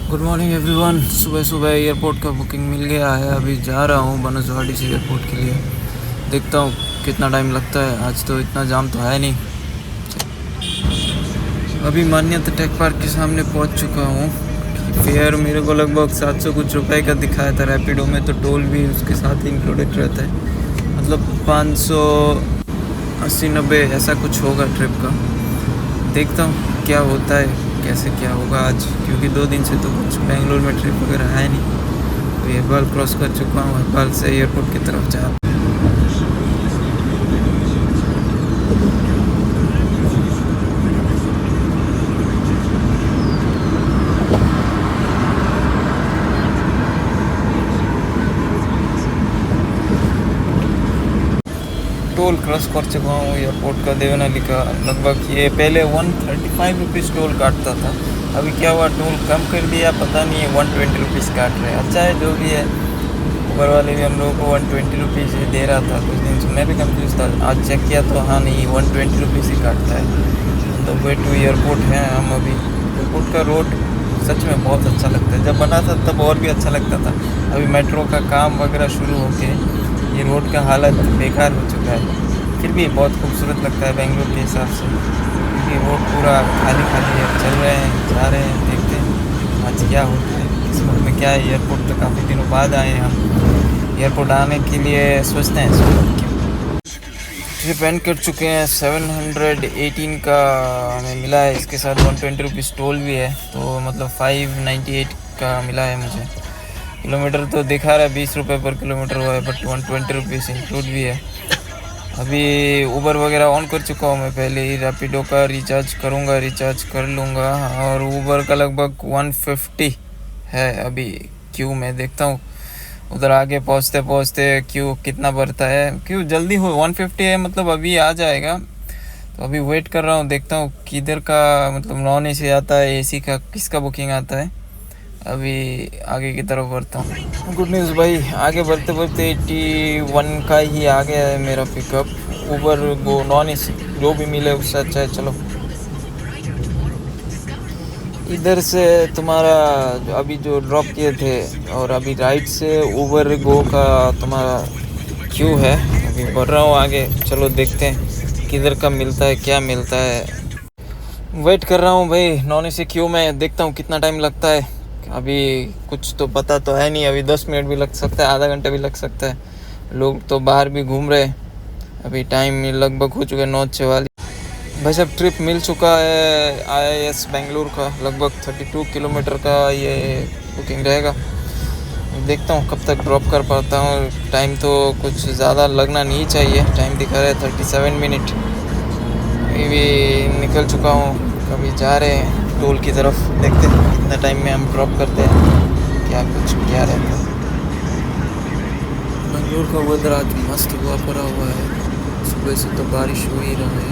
Good morning everyone. सुबह सुबह airport का बुकिंग मिल गया है। अभी जा रहा हूँ बनसवाड़ी से एयरपोर्ट के लिए। देखता हूँ कितना टाइम लगता है। आज तो इतना जाम तो है नहीं। अभी मान्यता टेक पार्क के सामने पहुँच चुका हूँ। फेयर मेरे को लगभग 700 कुछ रुपए का दिखाया था। रैपिडो में तो टोल भी उसके साथ ही इंक्लूडेड रहता है, मतलब 580-90 ऐसा कुछ होगा ट्रिप का। देखता हूँ क्या होता है, कैसे क्या होगा आज, क्योंकि 2 दिन से तो कुछ बेंगलोर में ट्रिप वगैरह है नहीं। तो हेब्बाल क्रॉस कर चुका हूँ, हेब्बाल से एयरपोर्ट की तरफ जा। टोल क्रॉस कर चुका हूँ एयरपोर्ट का, देवनाली का। लगभग ये पहले 135 रुपीज़ टोल काटता था। अभी क्या हुआ, टोल कम कर दिया, पता नहीं है 120 रुपीज़ काट रहे हैं। अच्छा है जो भी है। ऊबर वाले भी हम लोगों को 120 रुपीज़ दे रहा था कुछ दिन से। मैं भी कंफ्यूज था, आज चेक किया तो हाँ नहीं, 120 रुपीज़ ही काटता है। तो वे टू एयरपोर्ट है हम अभी। एयरपोर्ट का रोड सच में बहुत अच्छा लगता है। जब बना था तब और भी अच्छा लगता था। अभी मेट्रो का काम वगैरह शुरू होके ये रोड का हालत बेकार हो चुका है। फिर भी बहुत खूबसूरत लगता है बेंगलोर के हिसाब से, क्योंकि रोड पूरा खाली खाली है। चल रहे हैं, जा रहे हैं, देखते हैं आज क्या होता है, किस्मत में क्या है। एयरपोर्ट तो काफ़ी दिनों बाद आए हैं हम। एयरपोर्ट आने के लिए सोचते हैं ट्रिप एंड कर चुके हैं। 718 का हमें मिला है, इसके साथ 120 रुपीज़ टोल भी है, तो मतलब 598 का मिला है मुझे। किलोमीटर तो दिखा रहा है 20 रुपये पर किलोमीटर हुआ है, बट 120 रुपीज़ इंक्लूड भी है। अभी ऊबर वगैरह ऑन कर चुका हूँ मैं पहले ही। रैपिडो का रिचार्ज करूँगा, रिचार्ज कर लूँगा। और ऊबर का लगभग 150 है अभी क्यू में। देखता हूँ उधर आगे पहुँचते पहुँचते क्यू कितना बढ़ता है। क्यू जल्दी हो 150 है, मतलब अभी आ जाएगा। तो अभी वेट कर रहा हूँ, देखता हूँ किधर का, मतलब नॉन एसी आता है, एसी का किसका बुकिंग आता है। अभी आगे की तरफ बढ़ता हूँ। गुड न्यूज़ भाई, आगे बढ़ते बढ़ते 81 का ही आ गया है मेरा पिकअप। ऊबर वो नॉन एसी जो भी मिले उससे अच्छा है। चलो इधर से तुम्हारा अभी जो ड्रॉप किए थे, और अभी राइट से ऊबर गो का तुम्हारा क्यू है। अभी बढ़ रहा हूँ आगे, चलो देखते हैं किधर का मिलता है, क्या मिलता है। वेट कर रहा हूँ भाई नॉन एसी क्यू में, देखता हूँ कितना टाइम लगता है। अभी कुछ तो पता तो है नहीं, अभी 10 मिनट भी लग सकता है, आधा घंटा भी लग सकता है। लोग तो बाहर भी घूम रहे। अभी टाइम लगभग हो चुका है 9:06 वाली। भाई साहब ट्रिप मिल चुका है IIS बेंगलुरु का। लगभग 32 किलोमीटर का ये बुकिंग रहेगा। देखता हूँ कब तक ड्रॉप कर पाता हूँ। टाइम तो कुछ ज़्यादा लगना नहीं चाहिए, टाइम दिखा रहा है 37 मिनट। अभी भी निकल चुका हूँ, कभी जा रहे हैं टोल की तरफ। देखते हैं कितना टाइम में हम ड्रॉप करते हैं, क्या कुछ क्या रहता है। बेंगलुरु का वेदर आज मस्त हुआ पड़ा हुआ है, सुबह से तो बारिश हो ही रहा है।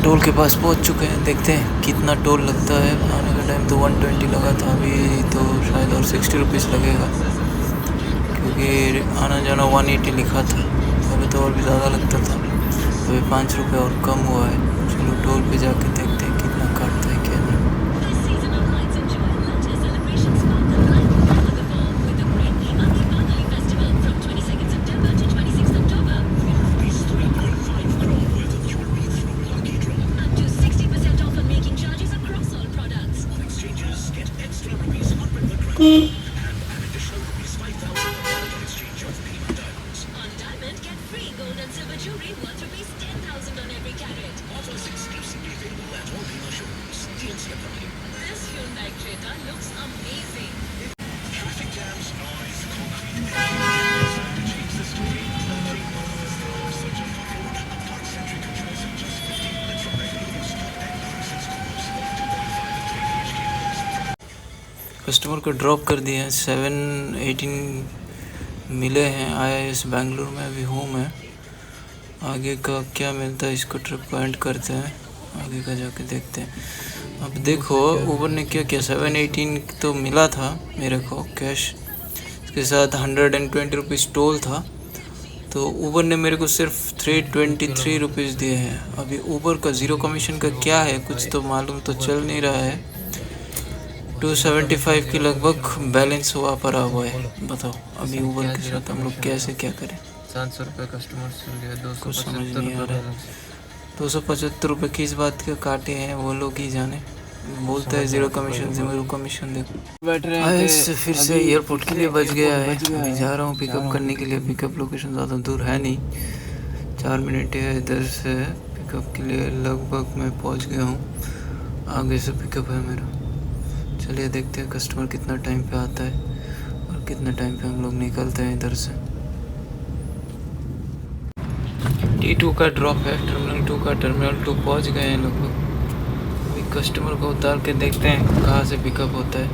टोल के पास पहुंच चुके हैं, देखते हैं कितना टोल लगता है। आने का टाइम तो 120 लगा था, अभी तो शायद और 60 रुपीज़ लगेगा, क्योंकि आना जाना 180 लिखा था। अभी तो और भी ज़्यादा लगता था, अभी 5 रुपये और कम हुआ है। चलो टोल पे जाके देखते हैं कितना काटता है क्या नहीं। कस्टमर को ड्रॉप कर दिए हैं, 718 मिले हैं IIS बेंगलुरु में। अभी हूँ मैं, आगे का क्या मिलता है इसको ट्रिप को एंड करते हैं, आगे का जाके देखते हैं। अब देखो ऊबर ने क्या किया, 718 तो मिला था मेरे को कैश, इसके साथ 120 रुपीज़ टोल था। तो ऊबर ने मेरे को सिर्फ 323 रुपीज़ दिए हैं। अभी ऊबर का ज़ीरो कमीशन का क्या है कुछ तो मालूम तो चल नहीं रहा है। 275 के लगभग बैलेंस पड़ा हुआ है। बताओ अभी ऊबर के साथ हम लोग कैसे क्या करें। 700 रुपये कस्टमर से लिया, कुछ समझ 275 नहीं आ रुपये रहा है। 275 रुपये किस बात के काटे हैं वो लोग ही जाने। बोलता है ज़ीरो कमीशन देखो। बैठ रहे हैं फिर से एयरपोर्ट के लिए बच गया है। अभी जा रहा हूँ पिकअप करने के लिए। पिकअप लोकेशन ज़्यादा दूर है नहीं, 4 मिनट है इधर से पिकअप के लिए। लगभग मैं पहुँच गया हूँ। आगे से पिकअप है मेरा। चलिए देखते हैं कस्टमर कितना टाइम पे आता है और कितना टाइम पे हम लोग निकलते हैं इधर से। T2 का ड्रॉप है, टर्मिनल 2 का। टर्मिनल 2 पहुँच गए हैं लगभग। अभी कस्टमर को उतार के देखते हैं कहाँ से पिकअप होता है।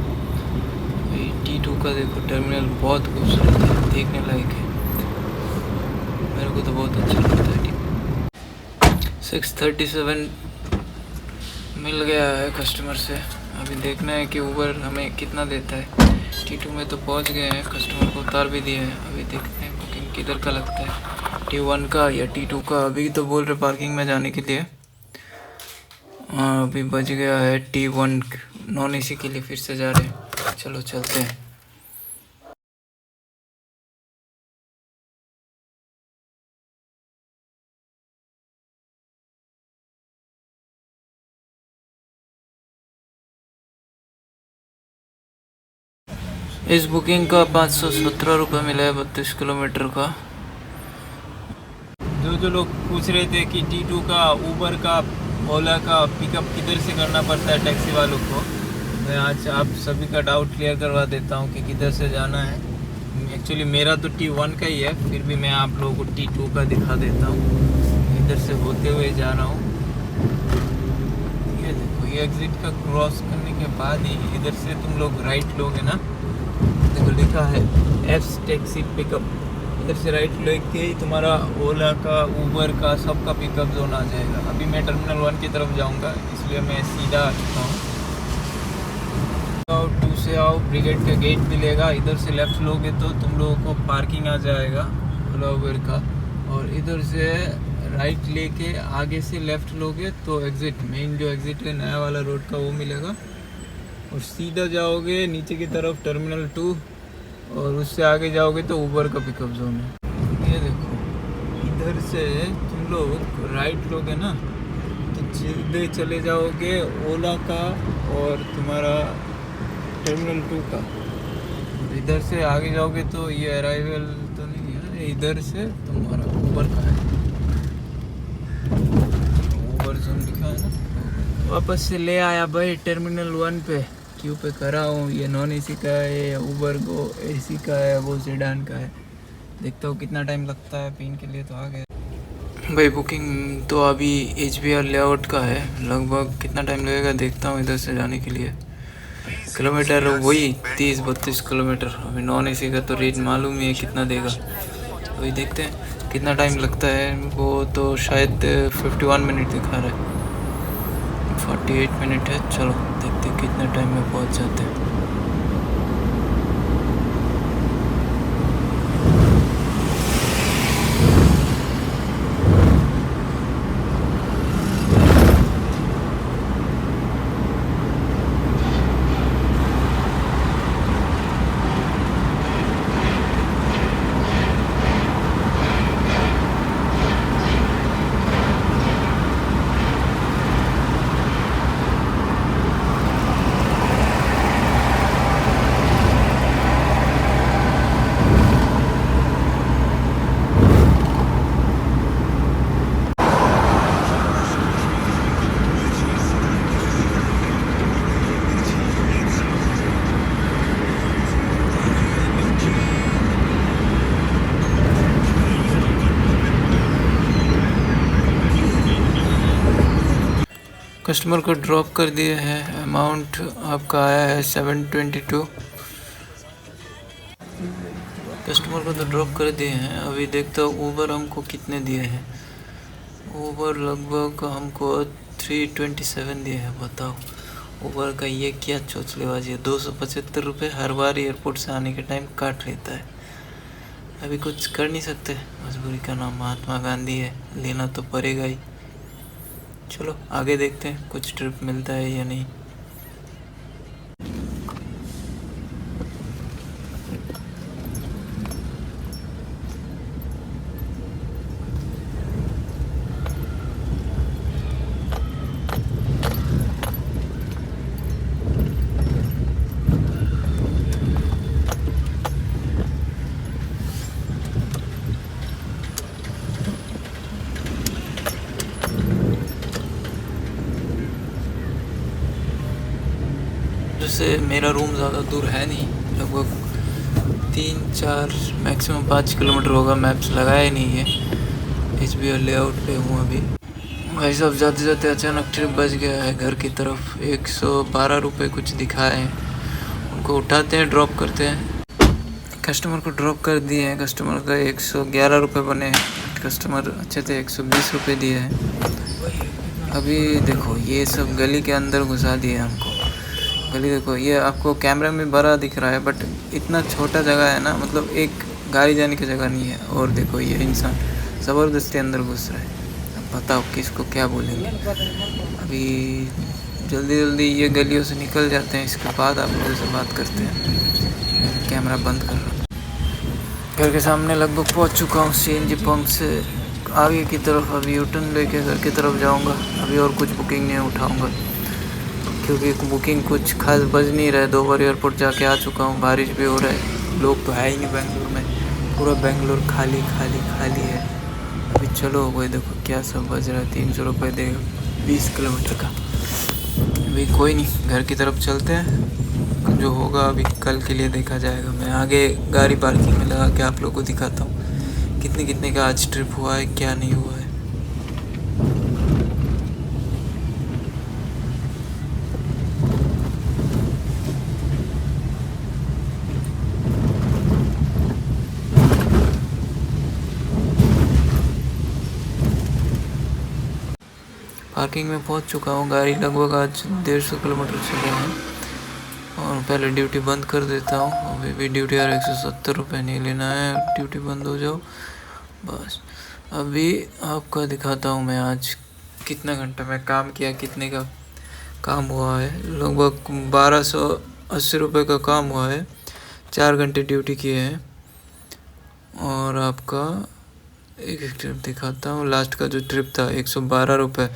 T2 का देखो टर्मिनल बहुत खूबसूरत है, देखने लायक है। मेरे को तो बहुत अच्छा लगता है। 637 मिल गया है कस्टमर से। अभी देखना है कि ऊबर हमें कितना देता है। T2 में तो पहुंच गए हैं, कस्टमर को उतार भी दिए हैं। अभी देखते हैं बुकिंग किधर का लगता है, T1 का या T2 का। अभी तो बोल रहे पार्किंग में जाने के लिए। अभी बज गया है T1 नॉन AC के लिए फिर से जा रहे हैं। चलो चलते हैं। इस बुकिंग का 517 रुपये मिला है 32 किलोमीटर का। जो लोग पूछ रहे थे कि T2 का, ऊबर का, ओला का पिकअप किधर से करना पड़ता है टैक्सी वालों को, मैं आज आप सभी का डाउट क्लियर करवा देता हूँ कि किधर से जाना है। एक्चुअली मेरा तो T1 का ही है, फिर भी मैं आप लोगों को T2 का दिखा देता हूँ। इधर से होते हुए जा रहा हूँ। ये देखो, ये एग्जिट का क्रॉस करने के बाद ही इधर से तुम लोग राइट लोगे ना, देखो लिखा है एफ्स टैक्सी पिकअप। इधर से राइट लेके ही तुम्हारा ओला का, ऊबर का, सबका पिकअप जोन आ जाएगा। अभी मैं टर्मिनल 1 की तरफ जाऊंगा, इसलिए मैं सीधा आ चुका हूँ। 2 से आओ, ब्रिगेड का गेट मिलेगा। इधर से लेफ्ट लोगे तो तुम लोगों को पार्किंग आ जाएगा ओला ऊबर का। और इधर से राइट लेके आगे से लेफ्ट लोगे तो एग्जिट, मेन जो एग्जिट है नया वाला रोड का, वो मिलेगा। और सीधा जाओगे नीचे की तरफ टर्मिनल 2, और उससे आगे जाओगे तो ऊबर का पिकअप जोन है। ये देखो, इधर से तुम लोग राइट लोगे ना तो सीधे चले जाओगे ओला का और तुम्हारा टर्मिनल 2 का। इधर से आगे जाओगे तो ये अराइवल तो नहीं है, इधर से तुम्हारा ऊबर का है। ऊबर जोन लिखा है ना। वापस से ले आया भाई टर्मिनल 1 पे। क्यू पे करा हूँ। ये नॉन AC का है, या ऊबर को AC का है, वो सेडान का है। देखता हूँ कितना टाइम लगता है। पिन के लिए तो आ गया भाई। बुकिंग तो अभी HBR लेआउट का है। लगभग कितना टाइम लगेगा देखता हूँ इधर से जाने के लिए। किलोमीटर वही 30-32 किलोमीटर। अभी नॉन AC का तो रेट मालूम ही है कितना देगा। वही देखते हैं कितना टाइम लगता है। वो तो शायद 51 मिनट दिखा रहा है, 48 मिनट है। चलो देखते हैं कितने टाइम में पहुंच जाते हैं। कस्टमर को ड्रॉप कर दिए हैं। अमाउंट आपका आया है 722। कस्टमर को तो ड्रॉप कर दिए हैं। अभी देखता हूँ ऊबर हमको कितने दिए हैं। ऊबर लगभग हमको 327 दिए हैं। बताओ ऊबर का ये क्या चोचलेबाजी है, 275 रुपये हर बार एयरपोर्ट से आने के टाइम काट लेता है। अभी कुछ कर नहीं सकते, मजबूरी का नाम महात्मा गांधी है, लेना तो पड़ेगा ही। चलो आगे देखते हैं कुछ ट्रिप मिलता है या नहीं। जैसे मेरा रूम ज़्यादा दूर है नहीं, लगभग 3-4 मैक्सिमम 5 किलोमीटर होगा। मैप्स लगाया ही नहीं है, HBR लेआउट पे हूँ अभी। भाई साहब जाते जाते अचानक ट्रिप बच गया है घर की तरफ। 112 रुपये कुछ दिखाए हैं, उनको उठाते हैं, ड्रॉप करते हैं। कस्टमर को ड्रॉप कर दिए हैं, कस्टमर का 111 रुपये बने हैं। कस्टमर अच्छे थे, 120 रुपये दिए हैं। अभी देखो ये सब गली के अंदर घुसा दिए हमको। गली देखो, ये आपको कैमरे में बड़ा दिख रहा है बट इतना छोटा जगह है ना, मतलब एक गाड़ी जाने की जगह नहीं है। और देखो ये इंसान ज़बरदस्ती अंदर घुस रहा है। अब बताओ किसको क्या बोलेंगे। अभी जल्दी जल्दी ये गलियों से निकल जाते हैं, इसके बाद आप लोगों से बात करते हैं। कैमरा बंद कर रहा हूँ। घर के सामने लगभग पहुँच चुका हूँ। CNG पंप से आगे की तरफ अभी यूटर्न लेके घर की तरफ जाऊँगा। अभी और कुछ बुकिंग नहीं उठाऊँगा क्योंकि बुकिंग कुछ खास बज नहीं रहा है। 2 बार एयरपोर्ट जाके आ चुका हूँ, बारिश भी हो रहा है, लोग तो है ही नहीं बेंगलोर में। पूरा बेंगलोर खाली खाली खाली है। अभी चलो वही देखो क्या सब बज रहा है। 300 रुपये देगा 20 किलोमीटर का। अभी कोई नहीं, घर की तरफ चलते हैं। जो होगा अभी कल के लिए देखा जाएगा। मैं आगे गाड़ी पार्किंग में लगा के आप लोगों को दिखाता हूँ कितने का आज ट्रिप हुआ है, क्या नहीं हुआ है। पार्किंग में पहुंच चुका हूं। गाड़ी लगभग आज 150 किलोमीटर चले हैं और पहले ड्यूटी बंद कर देता हूं। अभी भी ड्यूटी यार 170 रुपये नहीं लेना है, ड्यूटी बंद हो जाओ बस। अभी आपका दिखाता हूं मैं आज कितना घंटा मैं काम किया, कितने का काम हुआ है। लगभग 1280 रुपये का काम हुआ है। 4 घंटे ड्यूटी किए हैं। और आपका एक ट्रिप दिखाता हूँ। लास्ट का जो ट्रिप था 112 रुपये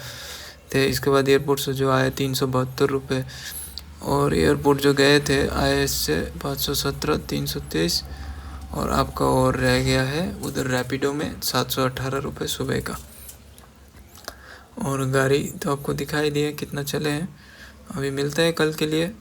थे। इसके बाद एयरपोर्ट से जो आए 372 रुपये। और एयरपोर्ट जो गए थे IS से 517, 323। और आपका और रह गया है उधर रैपिडो में 718 रुपये सुबह का। और गाड़ी तो आपको दिखाई दिए कितना चले हैं। अभी मिलते हैं कल के लिए।